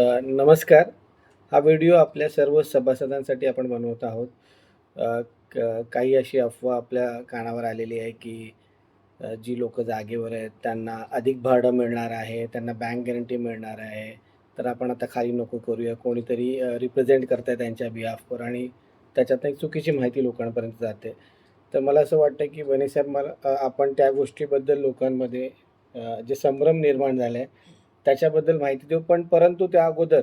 नमस्कार. हा व्हिडिओ आपल्या सर्व सभासदांसाठी आपण बनवत आहोत. काही अशी अफवा आपल्या कानावर आलेली आहे, की जी लोकं जागेवर आहेत, त्यांना अधिक भाडं मिळणार आहे, त्यांना बँक गॅरंटी मिळणार आहे. तर आपण आता खाली नको करूया. कोणीतरी रिप्रेझेंट करतंय त्यांच्या बिहाफवर आणि त्याच्यातनं एक चुकीची माहिती लोकांपर्यंत जाते. तर मला असं वाटतं, की वने साहेब आपण त्या गोष्टीबद्दल लोकांमध्ये जे संभ्रम निर्माण झाला आहे, त्याच्याबद्दल माहिती देऊ. पण परंतु त्या अगोदर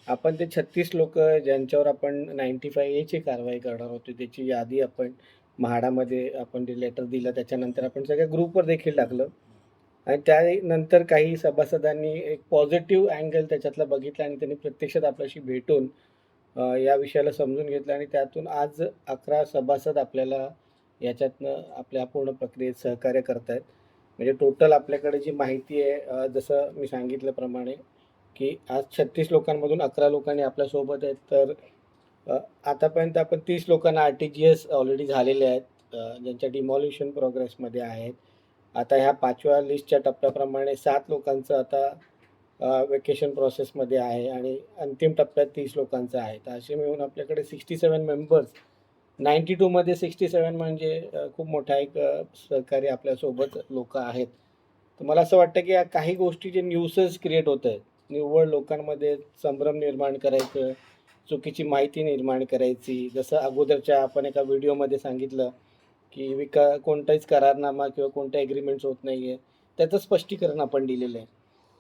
आपण ते 36 लोकं ज्यांच्यावर आपण 95 ची कारवाई करणार होतो, त्याची यादी आपण म्हाडामध्ये आपण ते लेटर दिलं. त्याच्यानंतर आपण सगळ्या ग्रुपवर देखील टाकलं आणि त्यानंतर काही सभासदांनी एक पॉझिटिव्ह अँगल त्याच्यातला बघितला आणि त्यांनी प्रत्यक्षात आपल्याशी भेटून या विषयाला समजून घेतलं आणि त्यातून आज 11 सभासद आपल्याला याच्यातनं आपल्या पूर्ण प्रक्रियेत सहकार्य करतायत. म्हणजे टोटल आपल्याकडे जी माहिती आहे जसं मी सांगितल्याप्रमाणे, की आज 36 लोकांमधून 11 लोकांनी आपल्यासोबत आहेत. तर आतापर्यंत आपण 30 लोकांना आर-टी-जी-एस ऑलरेडी झालेले आहेत, ज्यांच्या डिमॉलिशन प्रोग्रेसमध्ये आहेत. आता ह्या 5व्या लिस्टच्या टप्प्याप्रमाणे 7 लोकांचं आता व्हॅकेशन प्रोसेसमध्ये आहे आणि अंतिम टप्प्यात 30 लोकांचं आहे. तर असे मिळून आपल्याकडे 67 मेंबर्स 92 मध्ये 67 म्हणजे खूप मोठा एक सहकारी आपल्यासोबत लोकं आहेत. तर मला असं वाटतं, की या काही गोष्टी जे न्यूसेस क्रिएट होत आहेत, निव्वळ लोकांमध्ये संभ्रम निर्माण करायचं, चुकीची माहिती निर्माण करायची. जसं अगोदरच्या आपण एका व्हिडिओमध्ये सांगितलं, की कोणताच करारनामा किंवा कोणत्या एग्रीमेंट्स होत नाहीये. त्याचं स्पष्टीकरण आपण दिलेलं आहे.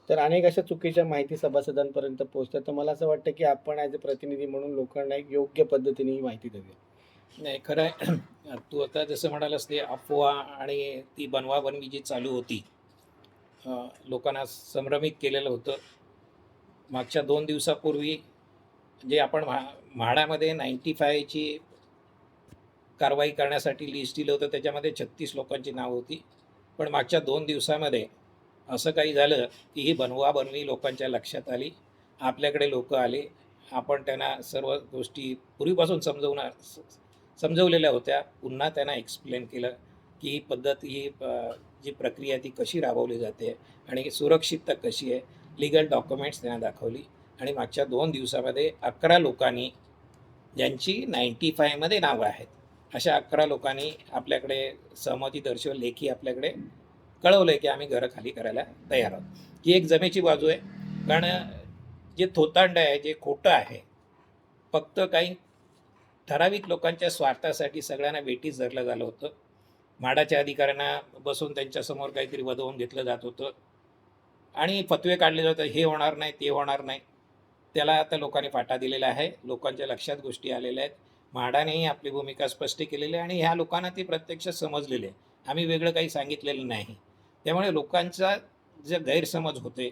तर अनेक अशा चुकीच्या माहिती सभासदांपर्यंत पोहोचतात. तर मला असं वाटतं, की आपण ॲज अ प्रतिनिधी म्हणून लोकांना एक योग्य पद्धतीने ही माहिती देऊया. नाही खरं आहे. तू आता जसं म्हणालास ते अफवा आणि ती बनवाबनवी जी चालू होती, लोकांना संभ्रमित केलेलं होतं. मागच्या 2 दिवसापूर्वी जे आपण म्हाडामध्ये 95 ची कारवाई करण्यासाठी लिस्ट दिलं होतं, त्याच्यामध्ये 36 लोकांची नावं होती. पण मागच्या 2 दिवसामध्ये असं काही झालं की ही बनवाबनवी लोकांच्या लक्षात आली. आपल्याकडे लोकं आले. आपण त्यांना सर्व गोष्टी पूर्वीपासून समजवलेल्या होत्या. पुन्हा त्यांना एक्सप्लेन केलं की ही पद्धत, जी प्रक्रिया ती कशी राबवली जाते आणि सुरक्षितता कशी आहे. लीगल डॉक्युमेंट्स त्यांना दाखवली आणि मागच्या 2 दिवसामध्ये 11 लोकांनी, ज्यांची 95 मध्ये नावं आहेत, अशा 11 लोकांनी आपल्याकडे सहमती दर्शवून लेखी आपल्याकडे कळवलं आहे की आम्ही घरं खाली करायला तयार आहोत. ही एक जमेची बाजू आहे. कारण जे थोतांड आहे, जे खोटं आहे, फक्त काही ठराविक लोकांच्या स्वार्थासाठी सगळ्यांना वेठीस धरलं झालं होतं. म्हाडाच्या अधिकाऱ्यांना बसून त्यांच्यासमोर काहीतरी वदवून घेतलं जात होतं आणि फतवे काढले जातं, हे होणार नाही, ते होणार नाही. त्याला आता लोकांनी फाटा दिलेला आहे. लोकांच्या लक्षात गोष्टी आलेल्या आहेत. म्हाडानेही आपली भूमिका स्पष्ट केलेली आहे आणि ह्या लोकांना ती प्रत्यक्ष समजलेली आहे. आम्ही वेगळं काही सांगितलेलं नाही. त्यामुळे लोकांचा जे गैरसमज होते,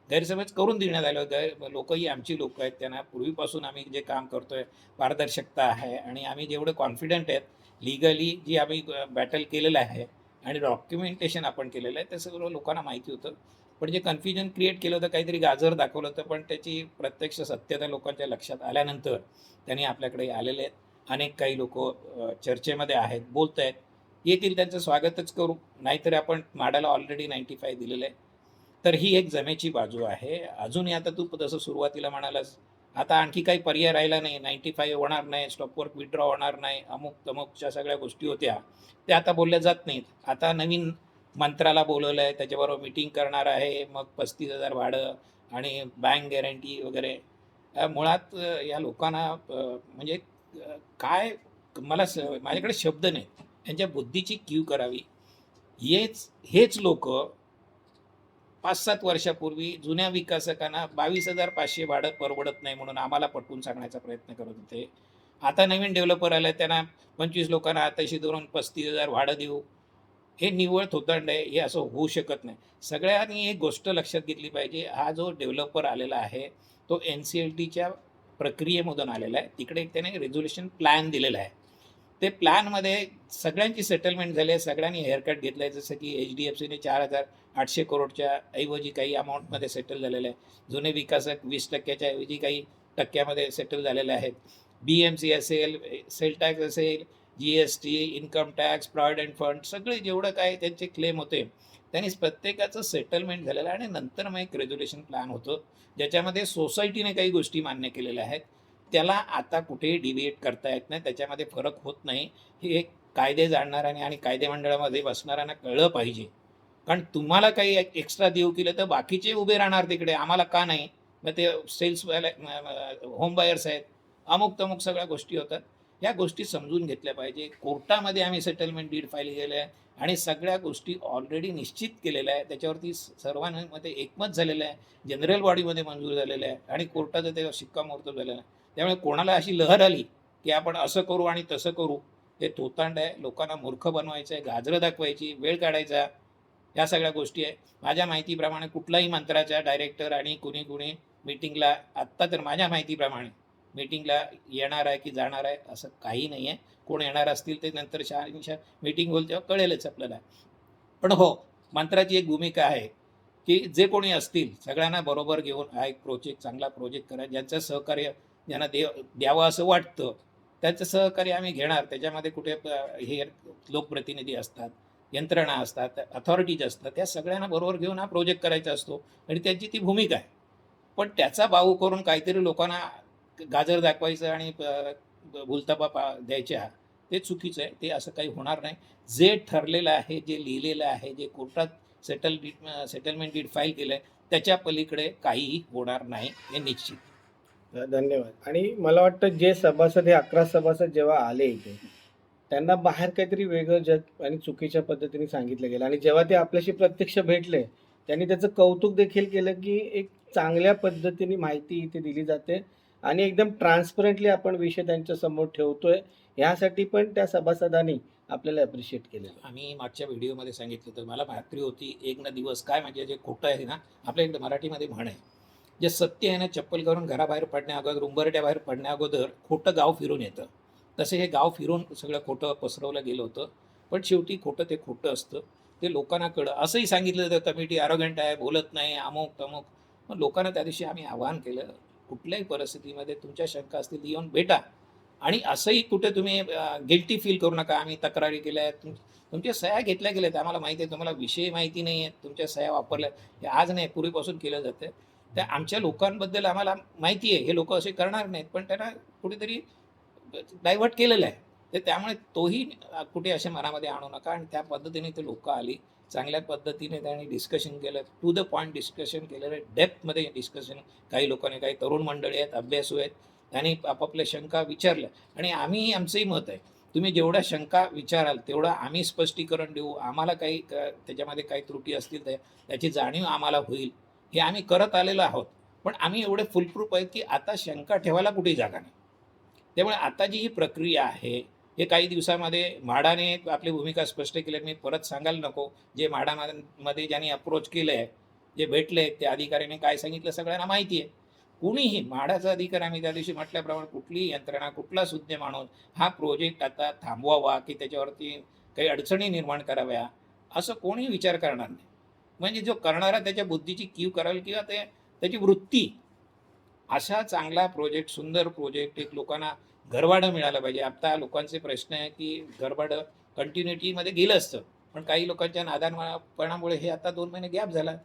गैरसमज करून देण्यात आलं. लोकंही आमची लोकं आहेत. त्यांना पूर्वीपासून आम्ही जे काम करतोय, पारदर्शकता आहे आणि आम्ही जेवढे कॉन्फिडंट आहेत, लीगली जी आम्ही बॅटल केलेलं आहे आणि डॉक्युमेंटेशन आपण केलेलं आहे, ते सर्व लोकांना माहिती होतं. पण जे कन्फ्युजन क्रिएट केलं होतं, काहीतरी गाजर दाखवलं होतं, पण त्याची प्रत्यक्ष सत्यता लोकांच्या लक्षात आल्यानंतर त्यांनी आपल्याकडे आलेले आहेत. अनेक काही लोकं चर्चेमध्ये आहेत, बोलत आहेत. येतील, त्यांचं स्वागतच करू. नाहीतर आपण म्हाडाला ऑलरेडी 95 दिलेलं आहे. तर ही एक जमेची बाजू आहे. अजूनही आता तू जसं सुरुवातीला म्हणालास, आता आणखी काही पर्याय राहिला नाही. 95 होणार नाही, स्टॉप वर्क विथड्रॉ होणार नाही, अमुक-तमुकच्या सगळ्या गोष्टी होत्या, त्या आता बोलल्या जात नाहीत. आता नवीन मंत्र्याला बोलवलं आहे, त्याच्याबरोबर मीटिंग करणार आहे. मग 35,000 भाडं आणि बँक गॅरंटी वगैरे. मुळात या लोकांना म्हणजे काय, माझ्याकडे शब्द नाही. त्यांच्या बुद्धीची कीव करावी. हेच लोकं 5-7 वर्षापूर्वी जुन्या विकासकांना 22,500 भाडं परवडत नाही म्हणून आम्हाला पटवून सांगण्याचा प्रयत्न करत होते. आता नवीन डेव्हलपर आले, त्यांना 25 लोकांना हाताशी धरून 35,000 भाडं देऊ. हे निव्वळ थोतांड आहे. हे असं होऊ शकत नाही. सगळ्यांनी एक गोष्ट लक्षात घेतली पाहिजे. हा जो डेव्हलपर आलेला आहे, तो NCLTच्या प्रक्रियेमधून आलेला आहे. तिकडे त्याने रेझोल्युशन प्लॅन दिलेला आहे. ते प्लॅनमध्ये सगळ्यांची सेटलमेंट झाली आहे. सगळ्यांनी हेअरकट घेतला आहे. जसं की HDFCने 4,800 करोडच्या ऐवजी काही अमाऊंटमध्ये सेटल झालेलं आहे. जुने विकासक 20% ऐवजी काही टक्क्यामध्ये सेटल झालेले आहेत. BMC असेल, सेल टॅक्स असेल, GST, income tax, provident fund, सगळे जेवढं काय त्यांचे क्लेम होते, त्यांनी प्रत्येकाचं सेटलमेंट झालेलं आहे आणि नंतर मग एक रेझोल्युशन प्लॅन होतं ज्याच्यामध्ये सोसायटीने काही गोष्टी मान्य केलेल्या आहेत. त्याला आता कुठेही डिव्हिएट करता येत नाही, त्याच्यामध्ये फरक होत नाही. हे एक कायदे जाणणाऱ्याने आणि कायदे मंडळामध्ये बसणाऱ्यांना कळलं पाहिजे. कारण तुम्हाला काही एक्स्ट्रा देऊ केलं तर बाकीचे उभे राहणार तिकडे, आम्हाला का नाही? मग ते सेल्सवाले होम बायर्स आहेत, अमुक तमुक सगळ्या गोष्टी होतात. या गोष्टी समजून घेतल्या पाहिजे. कोर्टामध्ये आम्ही सेटलमेंट डीड फाईल केलं आहे आणि सगळ्या गोष्टी ऑलरेडी निश्चित केलेल्या आहे. त्याच्यावरती सर्वांमध्ये एकमत झालेलं आहे, जनरल बॉडीमध्ये मंजूर झालेलं आहे आणि कोर्टाचं ते शिक्कामोर्तब झालेलं आहे. त्यामुळे कोणाला अशी लहर आली की आपण असं करू आणि तसं करू, हे थोतांड आहे. लोकांना मूर्ख बनवायचं आहे, गाजरं दाखवायची, वेळ काढायचा, या सगळ्या गोष्टी आहे. माझ्या माहितीप्रमाणे कुठलाही मंत्राचा डायरेक्टर आणि कुणी मीटिंगला, आत्ता तर माझ्या माहितीप्रमाणे मीटिंगला येणार आहे की जाणार आहे असं काही नाही आहे. कोण येणार असतील ते नंतर शहानिशा मीटिंग होईल तेव्हा कळेलच आपल्याला. पण हो, मंत्राची एक भूमिका आहे की जे कोणी असतील सगळ्यांना बरोबर घेऊन हा एक प्रोजेक्ट, चांगला प्रोजेक्ट करा. ज्यांचं सहकार्य ज्यांना द्यावं असं वाटतं त्यांचं सहकार्य आम्ही घेणार. त्याच्यामध्ये कुठे हे लोकप्रतिनिधी असतात, यंत्रणा असतात, अथॉरिटीज असतात, त्या सगळ्यांना बरोबर घेऊन हा प्रोजेक्ट करायचा असतो आणि त्यांची ती भूमिका आहे. पण त्याचा बाऊ करून काहीतरी लोकांना गाजर दाखवायचं आणि भूलथापा द्यायच्या, ते चुकीचं आहे. ते असं काही होणार नाही. जे ठरलेलं आहे, जे लिहिलेलं आहे, जे कोर्टात सेटलमेंट डीड फाईल केलं आहे, त्याच्या पलीकडे काहीही होणार नाही, हे निश्चित. धन्यवाद. आणि मला वाटतं जे सभासद हे 11 सभासद जेव्हा आले इथे, त्यांना बाहेर काहीतरी वेगळं जग आणि चुकीच्या पद्धतीने सांगितलं गेलं आणि जेव्हा ते आपल्याशी प्रत्यक्ष भेटले, त्यांनी त्याचं कौतुक देखील केलं की एक चांगल्या पद्धतीने माहिती इथे दिली जाते आणि एकदम ट्रान्सपरंटली आपण विषय त्यांच्यासमोर ठेवतोय. ह्यासाठी पण त्या सभासदांनी आपल्याला ॲप्रिशिएट केलेलं. आम्ही मागच्या व्हिडिओमध्ये सांगितलं तर मला खात्री होती, एक ना दिवस काय म्हणजे जे खोटं आहे ना, आपल्या इकडे मराठीमध्ये म्हण आहे, जे सत्य आहे ना चप्पल करून घराबाहेर पडण्या अगोदर, उंबरट्या बाहेर पडण्या अगोदर खोटं गाव फिरून येतं. तसे हे गाव फिरून सगळं खोटं पसरवलं गेलं होतं. पण शेवटी खोटं ते खोटं असतं, ते लोकांना कळलं. असंही सांगितलं जातं कमिटी अरोगंट आहे, बोलत नाही, अमुक तमुक. मग लोकांना त्या दिवशी आम्ही आवाहन केलं, कुठल्याही परिस्थितीमध्ये तुमच्या शंका असतील येऊन भेटा आणि असंही कुठे तुम्ही गिल्टी फील करू नका. आम्ही तक्रारी केल्या आहेत, तुमच्या सह्या घेतल्या गेल्यात, आम्हाला माहिती आहे. तुम्हाला विषय माहिती नाही आहे, तुमच्या सह्या वापरल्या, हे आज नाही पूर्वीपासून केलं जातं. त्या आमच्या लोकांबद्दल आम्हाला माहिती आहे, हे लोक असे करणार नाहीत, पण त्यांना कुठेतरी डायव्हर्ट केलेलं आहे. तर त्यामुळे तोही कुठे असे मनामध्ये आणू नका. आणि त्या पद्धतीने ते लोक आली, चांगल्या पद्धतीने त्यांनी डिस्कशन केलं, टू द पॉईंट डिस्कशन केलेलं आहे, डेप्थमध्ये डिस्कशन. काही लोकांनी, काही तरुण मंडळी आहेत, अभ्यासू आहेत, त्यांनी आपापल्या शंका विचारल्या आणि आम्ही, आमचंही मत आहे, तुम्ही जेवढ्या शंका विचाराल तेवढं आम्ही स्पष्टीकरण देऊ. आम्हाला काही त्याच्यामध्ये काही त्रुटी असतील तर त्याची जाणीव आम्हाला होईल. हे आम्ही करत आलेलो आहोत. पण आम्ही एवढे फुलप्रूफ आहेत की आता शंका ठेवायला कुठेही जागा नाही. त्यामुळे आता जी ही प्रक्रिया आहे, हे काही दिवसामध्ये म्हाडाने आपली भूमिका स्पष्ट केली. मी परत सांगायला नको, जे म्हाडामध्ये ज्यांनी अप्रोच केलं आहे, जे भेटले त्या अधिकाऱ्याने काय सांगितलं सगळ्यांना माहिती आहे. कुणीही म्हाडाचा अधिकारी, आम्ही त्या दिवशी म्हटल्याप्रमाणे, कुठलीही यंत्रणा, कुठला सुज्ञ माणूस हा प्रोजेक्ट आता थांबवावा की त्याच्यावरती काही अडचणी निर्माण कराव्या असं कोणीही विचार करणार नाही. म्हणजे जो करणारा त्याच्या बुद्धीची कीव कराल किंवा त्याची वृत्ती. अशा चांगला प्रोजेक्ट, सुंदर प्रोजेक्ट, एक लोकांना घरभाडं मिळालं पाहिजे. आता लोकांचे प्रश्न आहे की घरभाडं कंटिन्युटीमध्ये गेलं असतं, पण काही लोकांच्या नादानपणामुळे हे आता 2 महिने गॅप झाला.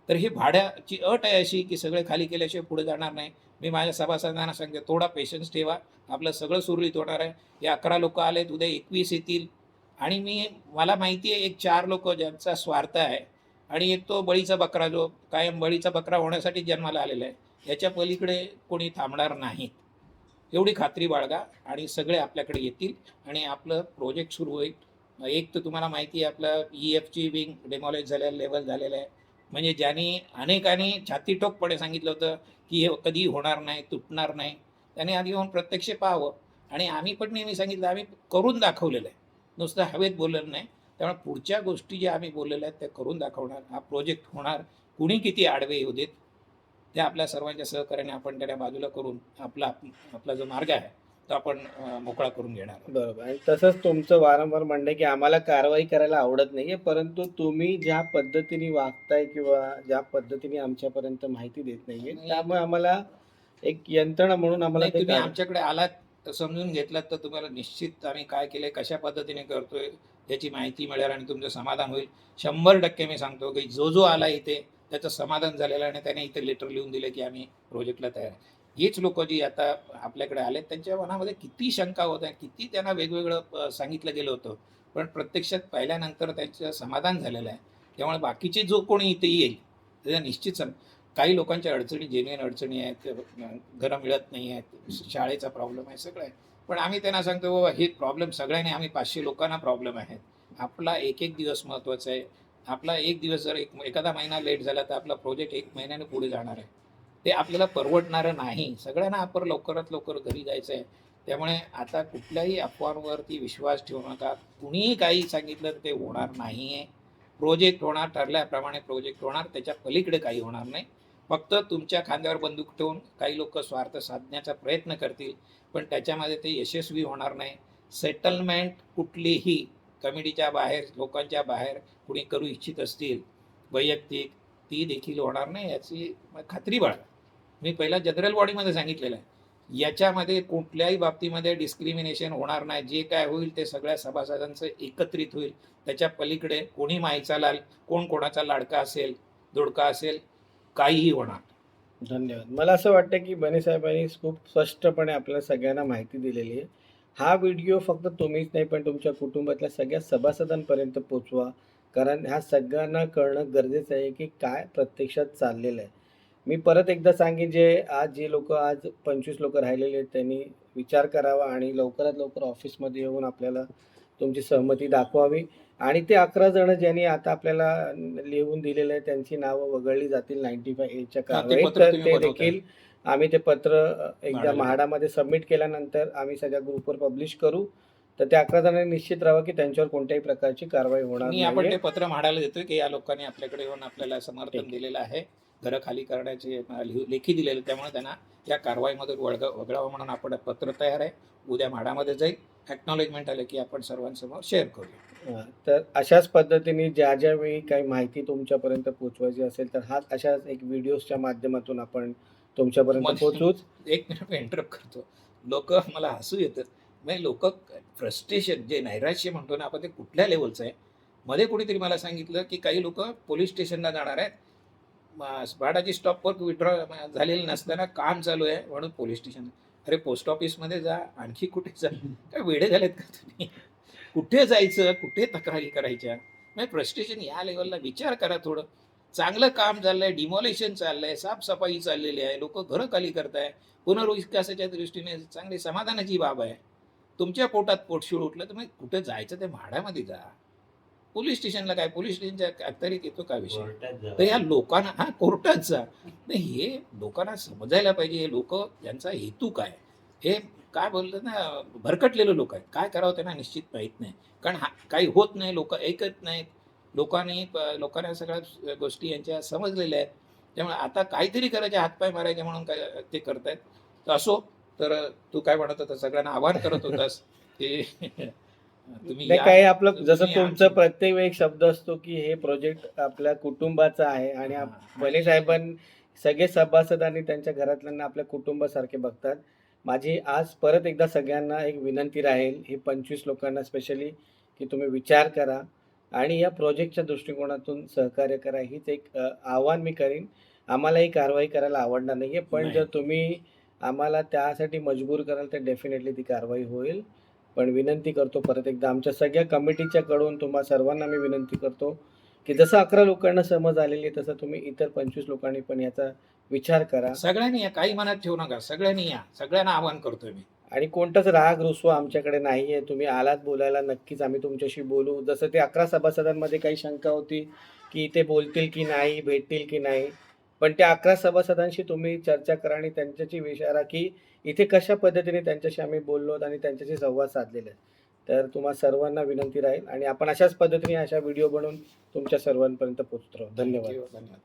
तर ही भाड्याची अट आहे अशी की सगळे खाली केल्याशिवाय पुढे जाणार नाही. मी माझ्या सभासदांना सांगते, थोडा पेशन्स ठेवा, आपलं सगळं सुरळीत होणार आहे. हे 11 लोक आलेत, उद्या 21 येतील. आणि मला माहिती आहे, एक 4 लोक ज्यांचा स्वार्थ आहे आणि एक तो बळीचा बकरा, जो कायम बळीचा बकरा होण्यासाठी जन्माला आलेला आहे. याच्या पलीकडे कोणी थांबणार नाही, एवढी खात्री बाळगा आणि सगळे आपल्याकडे येतील आणि आपलं प्रोजेक्ट सुरू होईल. एक तर तुम्हाला माहिती आहे, आपलं EFची विंग डेमॉलिश झालेलं, लेवल झालेलं आहे. म्हणजे ज्यांनी अनेकांनी छातीठोकपणे सांगितलं होतं की हे कधी होणार नाही, तुटणार नाही, त्याने आधी येऊन प्रत्यक्ष पाहावं. आणि आम्ही पण नेहमी सांगितलं, आम्ही करून दाखवलेलं आहे, नुसतं हवेत बोललेलं नाही. त्यामुळे पुढच्या गोष्टी ज्या आम्ही बोललेल्या आहेत त्या करून दाखवणार. हा प्रोजेक्ट होणार, कुणी किती आडवे येऊ देत, त्या आपल्या सर्वांच्या सहकार्याने आपण त्याला बाजूला करून आपला जो मार्ग आहे तो आपण मोकळा करून घेणार. बरोबर. आणि तसंच तुमचं वारंवार म्हणणं आहे की आम्हाला कारवाई करायला आवडत नाहीये, परंतु तुम्ही ज्या पद्धतीने वागताय किंवा ज्या पद्धतीने आमच्यापर्यंत माहिती देत नाहीये, त्यामुळे आम्हाला एक यंत्रणा म्हणून आम्हाला नाही, ते तुम्ही आमच्याकडे आलात तर समजून घेतलात तर तुम्हाला निश्चित आम्ही काय केलंय, कशा पद्धतीने करतोय, याची माहिती मिळेल आणि तुमचं समाधान होईल. 100% मी सांगतो की जो आला इथे त्याचं समाधान झालेलं आहे आणि त्याने इथे लेटर लिहून दिलं की आम्ही प्रोजेक्टला तयार आहे. हीच लोकं जी आता आपल्याकडे आलेत त्यांच्या मनामध्ये किती शंका होत्या, किती त्यांना वेगवेगळं सांगितलं गेलं होतं. पण प्रत्यक्षात पाहिल्यानंतर त्यांचं समाधान झालेलं आहे. त्यामुळे बाकीचे जो कोणी इथे येईल त्याचा निश्चित काही लोकांच्या अडचणी जेन्युइन अडचणी आहेत, घरं मिळत नाही आहेत, शाळेचा प्रॉब्लेम आहे, सगळं आहे. पण आम्ही त्यांना सांगतो बाबा हे प्रॉब्लेम सगळ्यांनी, आम्ही 500 लोकांना प्रॉब्लेम आहेत. आपला एक दिवस महत्त्वाचा आहे. आपला एक दिवस जर एखादा महिना लेट झाला तर आपला प्रोजेक्ट 1 महिन्याने पुढे जाणार आहे. ते आपल्याला परवडणारं नाही. सगळ्यांना आपण लवकरात लवकर घरी जायचं आहे. त्यामुळे आता कुठल्याही अफवांवरती विश्वास ठेवू नका. कुणीही काही सांगितलं तर ते होणार नाही आहे. प्रोजेक्ट होणार, ठरल्याप्रमाणे प्रोजेक्ट होणार, त्याच्या पलीकडे काही होणार नाही. फक्त तुमच्या खांद्यावर बंदूक ठेवून काही लोकं स्वार्थ साधण्याचा प्रयत्न करतील, पण त्याच्यामध्ये ते यशस्वी होणार नाही. सेटलमेंट कुठलीही कमिटीच्या बाहेर, लोकांच्या बाहेर कुणी करू इच्छित असतील वैयक्तिक, ती देखील होणार नाही याची खात्री बाळगा. मी पहिला जनरल बॉडीमध्ये सांगितलेलं आहे. याच्यामध्ये कुठल्याही बाबतीमध्ये डिस्क्रिमिनेशन होणार नाही. जे काय होईल ते सगळ्या सभासदांचं एकत्रित होईल. त्याच्या पलीकडे कोणी माईचा लाल, कोण कोणाचा लाडका असेल, दोडका असेल, काहीही होणार. धन्यवाद. मला असं वाटतं की बने साहेबांनी खूप स्पष्टपणे आपल्याला सगळ्यांना माहिती दिलेली आहे. हा व्हिडिओ फक्त तुम्हीच नाही पण तुमच्या कुटुंबातल्या सगळ्या सभासदांपर्यंत पोचवा. कारण ह्या सगळ्यांना कळणं गरजेचं आहे की काय प्रत्यक्षात चाललेलं आहे. मी परत एकदा सांगेन जे लोकं आज 25 लोकं राहिलेले आहेत त्यांनी विचार करावा आणि लवकरात लवकर ऑफिसमध्ये येऊन आपल्याला तुमची सहमती दाखवावी आणि ते 11 जण ज्यांनी आता आपल्याला लिहून दिलेलं आहे त्यांची नावं वगळली जातील 95A च्या कारवाईत. पत्र तर तुम्ही ते बनवताय. देखील आम्ही ते पत्र एकदा म्हाडाला. म्हाडामध्ये सबमिट केल्यानंतर आम्ही सगळ्या ग्रुपवर पब्लिश करू. तर त्या 11 जणांनी निश्चित राहावं की त्यांच्यावर कोणत्याही प्रकारची कारवाई होणार मी आपण नाहीये. ते पत्र म्हाडाला देतोय की या लोकांनी आपल्याकडे येऊन आपल्याला समर्थन ठीक. दिलेलं आहे. घरं खाली करण्याचे लेखी दिलेलं, त्यामुळे त्यांना या कारवाईमधून वगळावं म्हणून आपण पत्र तयार आहे. उद्या म्हाडामध्ये जाईल. एक्नॉलेजमेंट आलं की आपण सर्वांसमोर शेअर करूया. तर अशाच पद्धतीने ज्या वेळी काही माहिती तुमच्यापर्यंत पोहोचवायची असेल तर अशाच एक व्हिडिओजच्या माध्यमातून आपण तुमच्यापर्यंत पोहोचूच. एक मिनिट मी इंटरप्ट करतो. लोकं मला हसू येतं. म्हणजे लोकं फ्रस्ट्रेशन, जे नैराश्य म्हणतो ना आपण, ते कुठल्या लेवलचं आहे. मध्ये कोणीतरी मला सांगितलं की काही लोकं पोलीस स्टेशनला जाणार आहेत. भाडाची स्टॉपवर विड्रॉ झालेलं नसताना काम चालू आहे म्हणून पोलीस स्टेशन. अरे पोस्ट ऑफिसमध्ये जा, आणखी कुठे जा. काय वेडे झालेत का तुम्ही? कुठे जायचं, कुठे तक्रारी करायच्या? म्हणजे फ्रस्ट्रेशन या लेवलला विचार करा थोडं. चांगलं काम चाललंय, डिमॉलिशन चाललंय, साफसफाई चाललेली आहे, लोकं घरं खाली करताय, पुनर्विकासाच्या दृष्टीने चांगली समाधानाची बाब आहे. तुमच्या पोटात पोटशूळ उठलं तर मग कुठे जायचं ते म्हाडामध्ये जा. पोलीस स्टेशनला काय, पोलीस स्टेशनच्या अखत्यारीत येतो का विषय? तर या लोकांना कोर्टात जा. नाही, हे लोकांना समजायला पाहिजे. हे लोक, यांचा हेतू काय, हे काय बोलतात ना, भरकटलेले लोक आहेत. काय करावं त्यांना निश्चित माहीत नाही. कारण काही होत नाही, लोक ऐकत नाहीत. लोकांना सगळ्या गोष्टी यांच्या समजलेल्या आहेत. त्यामुळे आता काहीतरी करायचे, हातपाय मारायचे म्हणून काय ते करतायत. तर असो. तर तू काय म्हणत होता, सगळ्यांना आवाहन करत होतास ते तुम्ही नाही, या. काही आपलं जसं तुम्ही तुमचं आमची- प्रत्येक वेळी एक शब्द असतो की हे प्रोजेक्ट आपल्या कुटुंबाचा आहे आणि बने साहेबांनी सगळे सभासदांनी त्यांच्या घरातल्यांना आपल्या कुटुंबासारखे बघतात. माझी आज परत एकदा सगळ्यांना एक विनंती राहील, ही 25 लोकांना स्पेशली, की तुम्ही विचार करा आणि या प्रोजेक्टच्या दृष्टिकोनातून सहकार्य करा. हीच एक आव्हान मी करीन. आम्हाला ही कारवाई करायला आवडणार नाहीये, पण नाही. जर तुम्ही आम्हाला त्यासाठी मजबूर कराल तर डेफिनेटली ती कारवाई होईल. पण विनंती करतो परत एकदा आमच्या सगळ्या कमिटीच्या कडून तुम्हा सर्वांना मी विनंती करतो की जसं 11 लोकांना समज आलेली आहे तसं तुम्ही इतर 25 लोकांनी पण याचा विचार करा सगळ्यांनी या, काही मनात ठेवू नका. सगळ्यांनी या, सगळ्यांना आवाहन करतोय मी. आणि कोणताच राग रुसवा आमच्याकडे नाहीये. तुम्ही आलात बोलायला, नक्कीच आम्ही तुमच्याशी बोलू. जसं ते 11 सभासदांमध्ये काही शंका होती की ते बोलतील की नाही, भेटतील की नाही, पण त्या 11 सभासदांशी तुम्ही चर्चा करा आणि त्यांच्याशी विचारा की इथे कशा पद्धतीने त्यांच्याशी आम्ही बोललो आणि त्यांच्याशी संवाद साधलेला आहे. तर तुम्हा सर्वांना विनंती राहील आणि आपण अशाच पद्धतीने अशा व्हिडिओ बनवून तुमच्या सर्वांपर्यंत पोहोचतो. धन्यवाद. धन्यवाद.